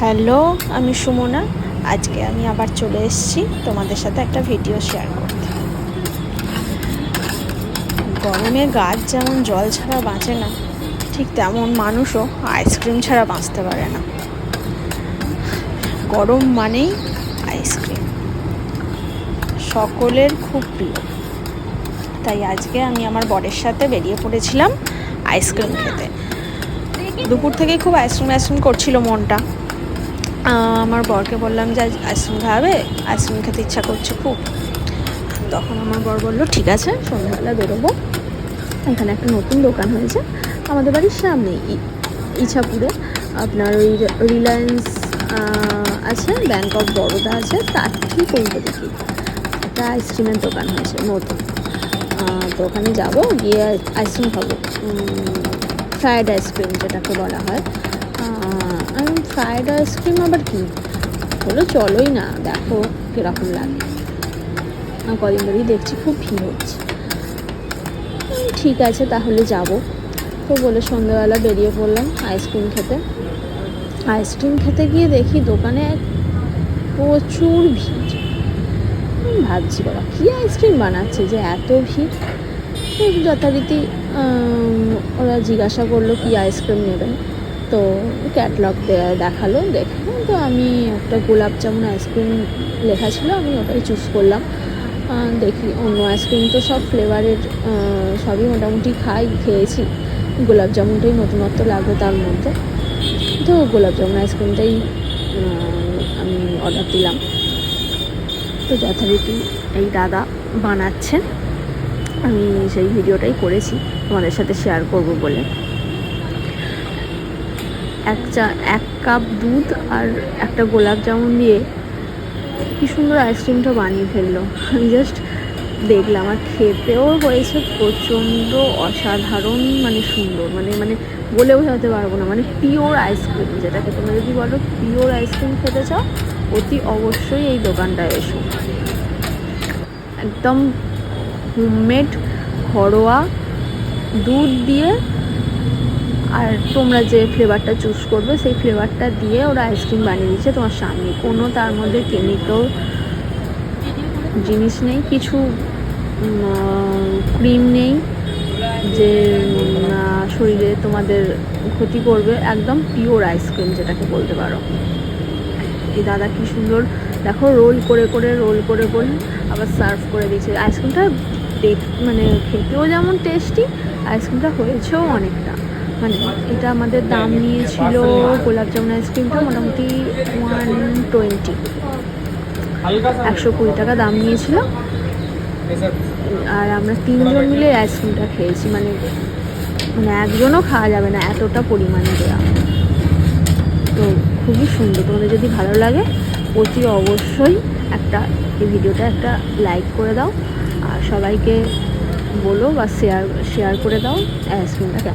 Hello, আমি সুমনা। আজকে আমি আবার চলে এসেছি তোমাদের সাথে একটা ভিডিও শেয়ার করতে। গরমে গাছ যেমন জল ছাড়া বাঁচে না, ঠিক তেমন মানুষও আইসক্রিম ছাড়া বাঁচতে পারে না। গরম মানেই আইসক্রিম, সকলের খুব প্রিয়। তাই আজকে আমি আমার বরের সাথে বেরিয়ে পড়েছিলাম আইসক্রিম খেতে। দুপুর থেকেই খুব আইসক্রিম করছিল মনটা। আমার বরকে বললাম যে আইসক্রিম খাবে, আইসক্রিম খেতে ইচ্ছা করছে খুব। তখন আমার বর বললো ঠিক আছে, সন্ধ্যাবেলা বেরোবো। এখানে একটা নতুন দোকান হয়েছে আমাদের বাড়ির সামনেই, ইছাপুরে। আপনার ওই রিলায়েন্স আছে, ব্যাংক অফ বরোদা আছে, তার ঠিক উল্টো দিকে একটা আইসক্রিমের দোকান হয়েছে নতুন। তো ওখানে যাবো, গিয়ে আইসক্রিম খাবো, ফ্রায়েড আইসক্রিম যেটাকে বলা হয়। আমি ফ্রায়েড আইসক্রিম আবার কি হলো, চলোই না, দেখো কীরকম লাগে। কদিন ধরেই দেখছি খুব ভিড় হচ্ছে। ঠিক আছে তাহলে যাব। তো বলে সন্ধ্যাবেলা বেরিয়ে পড়লাম আইসক্রিম খেতে। আইসক্রিম খেতে গিয়ে দেখি দোকানে প্রচুর ভিড়। ভাবছি বাবা কী আইসক্রিম বানাচ্ছে যে এত ভিড়। যথারীতি ওরা জিজ্ঞাসা করলো কি আইসক্রিম নেবেন, তো ক্যাটলগ দেখালো। দেখে তো আমি একটা গোলাপ জামুন আইসক্রিম লেখা ছিল, আমি ওটাই চুজ করলাম। দেখি অন্য আইসক্রিম তো সব ফ্লেভারের সবই মোটামুটি খেয়েছি, গোলাপ জামুনটাই নতুনত্ব লাগলো তার মধ্যে। তো গোলাপ জামুন আইসক্রিমটাই আমি অর্ডার দিলাম। তো যথারীতি এই দাদা বানাচ্ছেন, আমি সেই ভিডিওটাই করেছি তোমাদের সাথে শেয়ার করব বলে। এক কাপ দুধ আর একটা গোলাপ জামুন দিয়ে কি সুন্দর আইসক্রিমটা বানিয়ে ফেললো। আমি জাস্ট দেখলাম, আর খেতেও হয়েছে প্রচণ্ড অসাধারণ, মানে সুন্দর, মানে বলে বোঝাতে পারবো না। মানে পিওর আইসক্রিম, যেটাকে তোমরা যদি বলো পিওর আইসক্রিম খেতে চাও, অতি অবশ্যই এই দোকানটায় এসো। একদম হোমমেড ঘরোয়া দুধ দিয়ে, আর তোমরা যে ফ্লেভারটা চুজ করবে সেই ফ্লেভারটা দিয়ে ওরা আইসক্রিম বানিয়ে দিচ্ছে তোমার সামনে। কোনো তার মধ্যে কেমিক্যাল জিনিস নেই, কিছু ক্রিম নেই যে শরীরে তোমাদের ক্ষতি করবে। একদম পিওর আইসক্রিম যেটাকে বলতে পারো। এই দাদা কি সুন্দর দেখো, রোল করে আবার সার্ভ করে দিয়েছে আইসক্রিমটা। মানে খেতেও যেমন টেস্টি, আইসক্রিমটা হয়েছেও অনেকটা। মানে এটা আমাদের দাম নিয়েছিল গোলাপ জামুন আইসক্রিমটা মোটামুটি 120, 120 টাকা দাম নিয়েছিল। আর আমরা 3 জন মিলে আইসক্রিমটা খেয়েছি। মানে একজনও খাওয়া যাবে না, এতটা পরিমাণে দেওয়া। তো খুবই সুন্দর। তোমাদের যদি ভালো লাগে অতি অবশ্যই এই ভিডিওটা একটা লাইক করে দাও, আর সবাইকে বলো বা শেয়ার করে দাও আইসক্রিমটা।